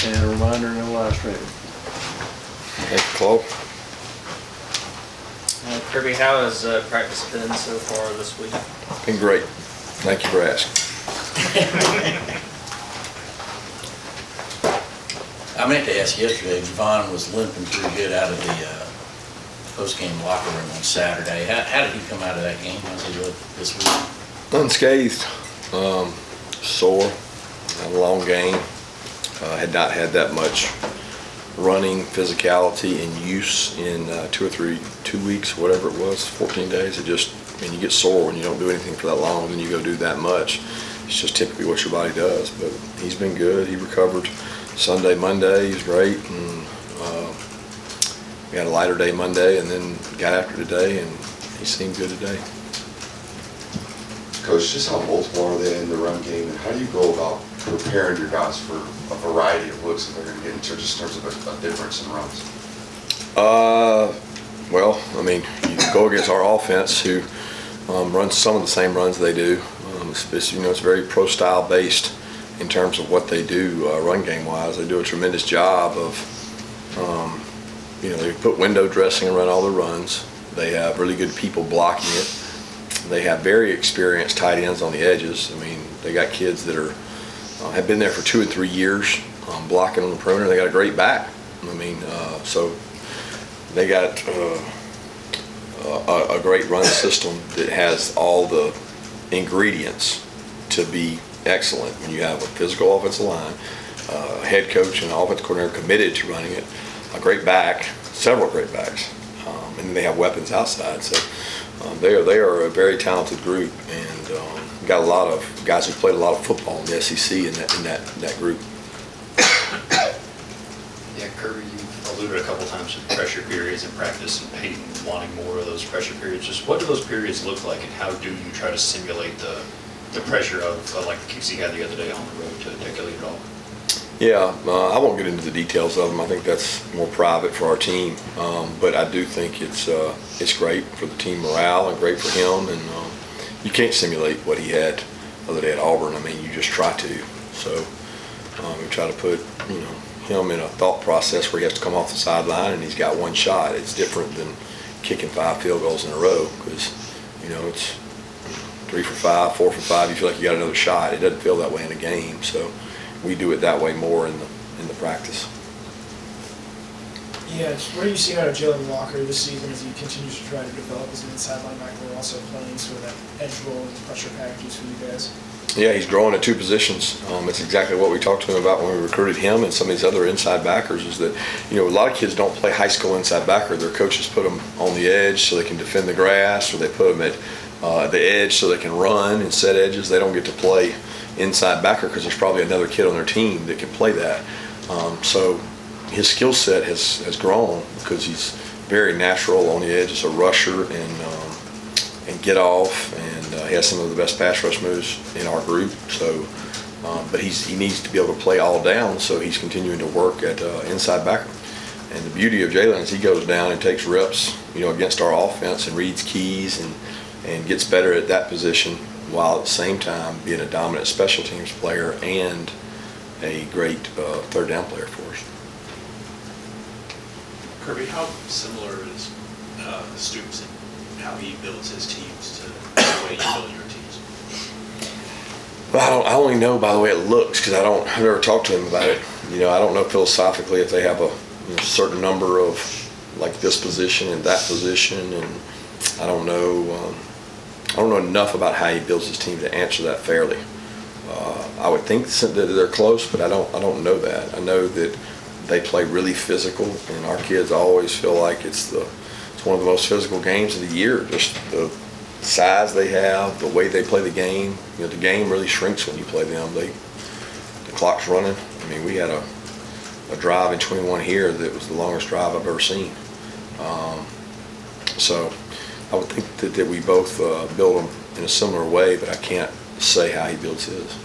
And a reminder, no live streaming. Thank you, Claude. Kirby, how has practice been so far this week? Been great. Thank you for asking. I meant to ask yesterday, Javon was limping pretty good out of the post-game locker room on Saturday. How did he come out of that game? How's he look this week? Unscathed, sore, had a long game. Had not had that much running, physicality, and use in 2 weeks, whatever it was, 14 days. You get sore when you don't do anything for that long, and then you go do that much. It's just typically what your body does. But he's been good. He recovered Sunday, Monday. He's great, and we had a lighter day Monday, and then got after today, and he seemed good today. Coach, just how multiple are they in the run game, and how do you go about preparing your guys for a variety of looks that they're going to get into, just in terms of a difference in runs? Well, I mean, you go against our offense, who runs some of the same runs they do. It's very pro-style based in terms of what they do run game wise. They do a tremendous job of, they put window dressing and run all the runs. They have really good people blocking it. They have very experienced tight ends on the edges. I mean, they got kids that have been there for 2 and 3 years blocking on the perimeter. They got a great back. I mean, so they got a great run system that has all the ingredients to be excellent. When you have a physical offensive line, a head coach and an offensive coordinator committed to running it, a great back, several great backs, and then they have weapons outside. So they are a very talented group, and got a lot of guys who played a lot of football in the SEC in that group. Yeah, Kirby, you've alluded a couple times to pressure periods in practice and Peyton wanting more of those pressure periods. Just what do those periods look like, and how do you try to simulate the pressure of like the kicks he had the other day on the road to lead it all? Yeah, I won't get into the details of them. I think that's more private for our team. But I do think it's great for the team morale and great for him. And you can't simulate what he had the other day at Auburn. I mean, you just try to. So we try to put him in a thought process where he has to come off the sideline and he's got one shot. It's different than kicking 5 field goals in a row, because it's 3 for 5, 4 for 5. You feel like you got another shot. It doesn't feel that way in a game. So we do it that way more in the practice. Yeah, what are you seeing out of Jalen Walker this season as he continues to try to develop as an inside linebacker, also playing sort of that edge role and pressure packages for you guys? Yeah, he's growing at 2 positions. It's exactly what we talked to him about when we recruited him and some of these other inside backers, is that, a lot of kids don't play high school inside backer. Their coaches put them on the edge so they can defend the grass, or they put them at the edge so they can run and set edges. They don't get to play inside backer because there's probably another kid on their team that can play that. So his skill set has grown because he's very natural on the edge as a rusher and get off, and he has some of the best pass rush moves in our group. So, but he needs to be able to play all down, so he's continuing to work at inside backer. And the beauty of Jalen is he goes down and takes reps, against our offense and reads keys and gets better at that position, while at the same time being a dominant special teams player and a great third down player for us. Kirby, how similar is Stoops and how he builds his teams to the way you build your teams? Well, I only know by the way it looks, because I've never talked to him about it. I don't know philosophically if they have a certain number of like this position and that position, and I don't know enough about how he builds his team to answer that fairly. I would think that they're close, but I don't know that. I know that they play really physical, and our kids always feel like it's one of the most physical games of the year. Just the size they have, the way they play the game. The game really shrinks when you play them. The clock's running. I mean, we had a drive in 21 here that was the longest drive I've ever seen. So I would think that we both build them in a similar way, but I can't say how he builds his.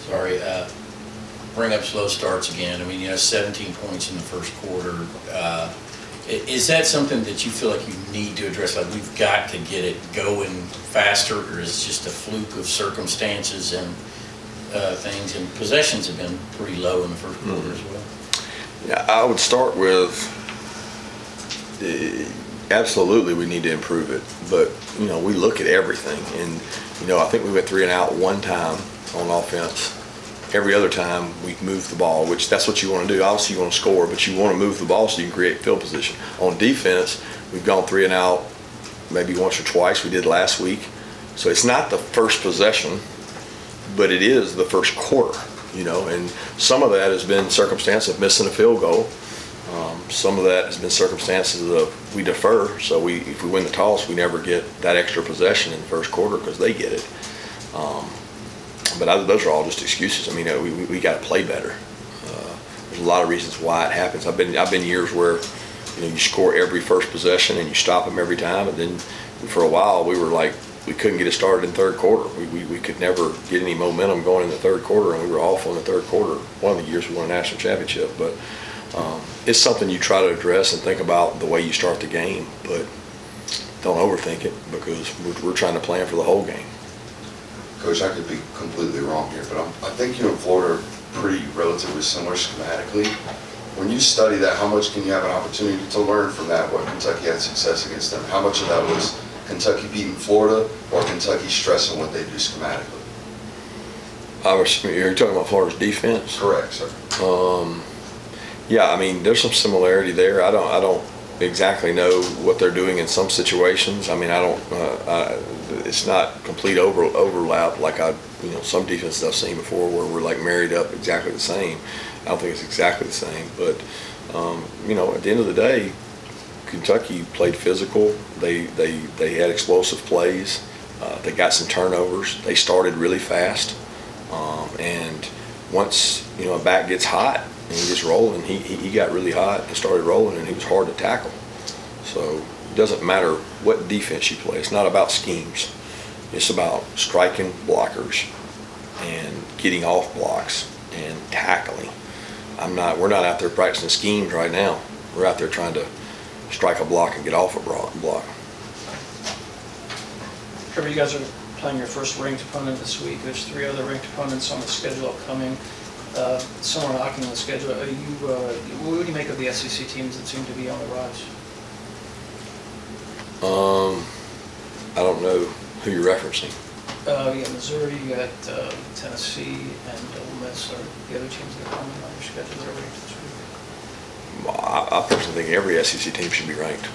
Sorry, bring up slow starts again. I mean, 17 points in the first quarter. Is that something that you feel like you need to address? Like we've got to get it going faster, or is it just a fluke of circumstances and things? And possessions have been pretty low in the first quarter as well. Yeah, I would start with absolutely we need to improve it, but we look at everything, and I think we went 3 and out one time on offense. Every other time we moved the ball, which that's what you want to do. Obviously you want to score, but you want to move the ball so you can create field position. On defense, we've gone 3 and out maybe once or twice. We did last week. So it's not the first possession, but it is the first quarter, and some of that has been circumstance of missing a field goal. Some of that has been circumstances of we defer, so if we win the toss, we never get that extra possession in the first quarter because they get it. But those are all just excuses. I mean, we got to play better. There's a lot of reasons why it happens. I've been years where you score every first possession and you stop them every time, and then for a while we were like we couldn't get it started in third quarter. We could never get any momentum going in the third quarter, and we were awful in the third quarter. One of the years we won a national championship, but it's something you try to address and think about the way you start the game, but don't overthink it because we're trying to plan for the whole game. Coach, I could be completely wrong here, but I think you and Florida are pretty relatively similar schematically. When you study that, how much can you have an opportunity to learn from that, what Kentucky had success against them? How much of that was Kentucky beating Florida or Kentucky stressing what they do schematically? You're talking about Florida's defense? Correct, sir. Yeah, I mean, there's some similarity there. I don't exactly know what they're doing in some situations. I mean, it's not complete overlap like some defenses I've seen before where we're like married up exactly the same. I don't think it's exactly the same, but at the end of the day, Kentucky played physical. They had explosive plays. They got some turnovers. They started really fast, and once a back gets hot and he gets rolling, he got really hot and started rolling, and he was hard to tackle. So it doesn't matter what defense you play. It's not about schemes. It's about striking blockers and getting off blocks and tackling. We're not out there practicing schemes right now. We're out there trying to strike a block and get off a block. Kirby, you guys are playing your first ranked opponent this week. There's 3 other ranked opponents on the schedule upcoming. Some are knocking on the schedule. What do you make of the SEC teams that seem to be on the rise? I don't know who you're referencing. You got Missouri, you got Tennessee, and Ole Miss are the other teams that are coming on your schedule that are ranked this week. I personally think every SEC team should be ranked.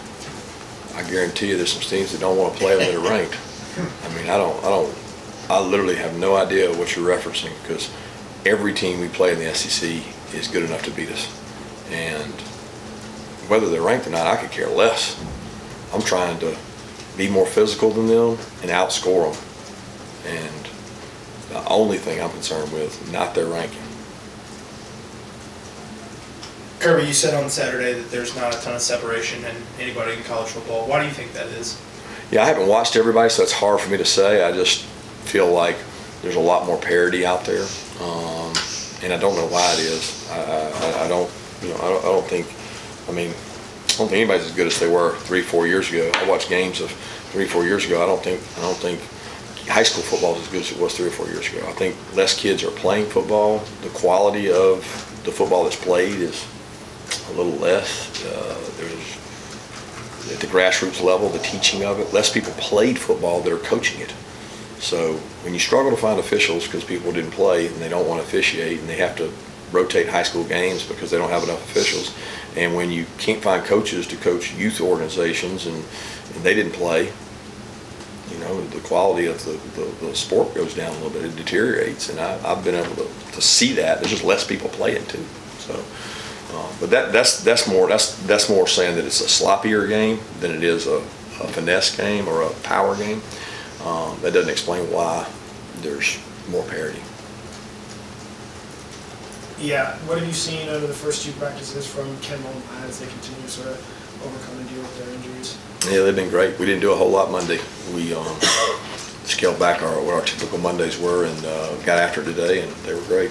I guarantee you there's some teams that don't want to play that are ranked. I mean, I literally have no idea what you're referencing because every team we play in the SEC is good enough to beat us. And whether they're ranked or not, I could care less. I'm trying to be more physical than them and outscore them. And the only thing I'm concerned with, not their ranking. Kirby, you said on Saturday that there's not a ton of separation in anybody in college football. Why do you think that is? Yeah, I haven't watched everybody, so it's hard for me to say. I just feel like there's a lot more parity out there, and I don't know why it is. I don't think anybody's as good as they were 3-4 years ago. I watched games of 3-4 years ago. I don't think high school football is as good as it was 3 or 4 years ago. I think less kids are playing football. The quality of the football that's played is a little less. There's at the grassroots level, the teaching of it. Less people played football that are coaching it. So when you struggle to find officials because people didn't play and they don't want to officiate and they have to rotate high school games because they don't have enough officials, and when you can't find coaches to coach youth organizations and they didn't play, the quality of the sport goes down a little bit. It deteriorates, and I've been able to see that. There's just less people playing too. So, but that's more saying that it's a sloppier game than it is a finesse game or a power game. That doesn't explain why there's more parity. Yeah, what have you seen over the first 2 practices from Kendall and Matt as they continue to sort of overcome and deal with their injuries? Yeah, they've been great. We didn't do a whole lot Monday. We scaled back what our typical Mondays were and got after it today, and they were great.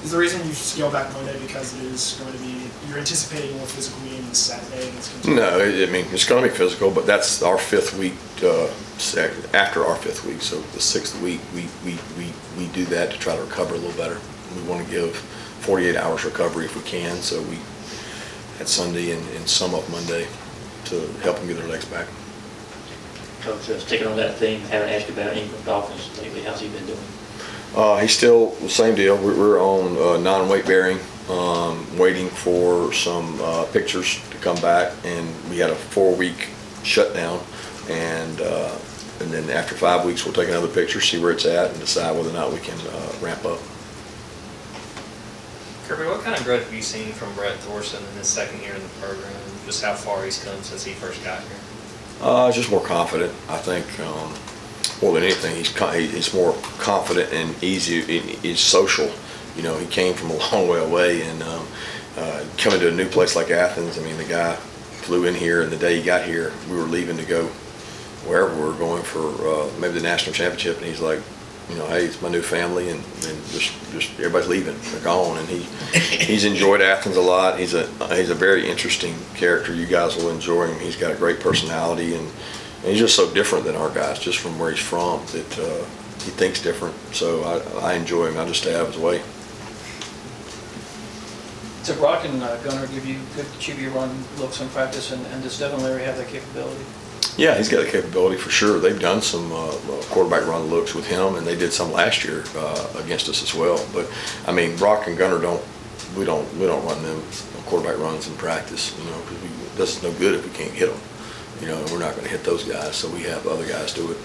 Is the reason you scale back Monday because it is going to be, you're anticipating more physical game this Saturday against Kentucky? No, I mean, it's going to be physical, but that's our 5th week, after our 5th week. So the 6th week, we do that to try to recover a little better. We want to give 48 hours recovery if we can, so we had Sunday and some of Monday to help them get their legs back. Coach, sticking on that theme, haven't asked you about Ingram Dolphins lately. How's he been doing? He's still the same deal. We're on non-weight bearing, waiting for some pictures to come back, and we had a 4-week shutdown, and then after 5 weeks we'll take another picture, see where it's at, and decide whether or not we can ramp up. Kirby, what kind of growth have you seen from Brett Thorson in his second year in the program? Just how far he's come since he first got here? Just more confident. I think more than anything, he's more confident and easy. He's social. You know, he came from a long way away, and coming to a new place like Athens. I mean, the guy flew in here, and the day he got here, we were leaving to go wherever we were going for maybe the national championship, and he's like, you know, hey, it's my new family, and just everybody's leaving, they're gone, and he's enjoyed Athens a lot. He's a very interesting character. You guys will enjoy him. He's got a great personality, and he's just so different than our guys, just from where he's from, that he thinks different. So I enjoy him. I just stay out of his way. Did Brock and Gunnar give you good QB run looks in practice, and does Devin Leary have that capability? Yeah, he's got the capability for sure. They've done some quarterback run looks with him, and they did some last year against us as well. But I mean, Brock and Gunnar don't run them quarterback runs in practice, you know, because this is no good if we can't hit them. You know, and we're not going to hit those guys, so we have other guys do it.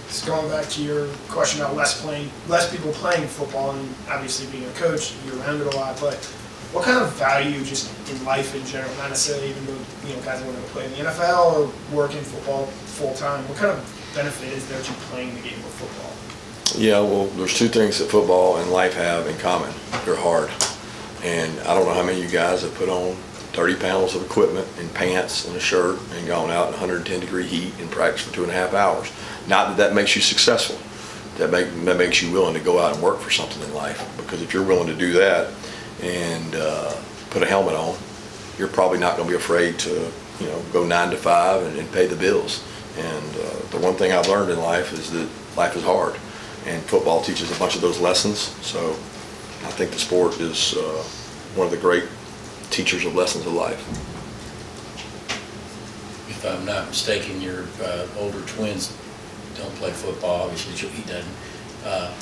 Just going back to your question about less people playing football, and obviously being a coach, you're around it a lot, but what kind of value just in life in general, not necessarily even though, you know, guys want to play in the NFL or work in football full time, what kind of benefit is there to playing the game of football? Yeah, well, there's 2 things that football and life have in common. They're hard. And I don't know how many of you guys have put on 30 pounds of equipment and pants and a shirt and gone out in 110-degree heat and practiced for 2.5 hours. Not that makes you successful. That makes you willing to go out and work for something in life. Because if you're willing to do that and put a helmet on, you're probably not going to be afraid to, you know, go 9 to 5 and pay the bills. And the one thing I've learned in life is that life is hard. And football teaches a bunch of those lessons. So I think the sport is one of the great teachers of lessons of life. If I'm not mistaken, your older twins don't play football. Obviously, he doesn't.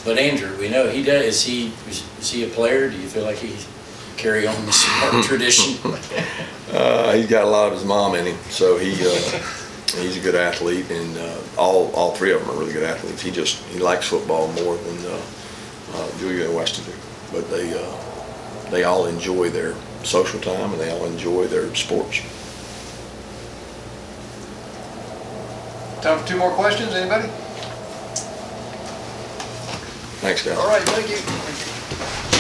But Andrew, we know he does. Is he a player? Do you feel like he's carry on the Smart tradition? He's got a lot of his mom in him, so he's a good athlete, and all 3 of them are really good athletes. He likes football more than Julia and Weston do, but they all enjoy their social time, and they all enjoy their sports. Time for 2 more questions, anybody? Thanks, guys. All right, thank you.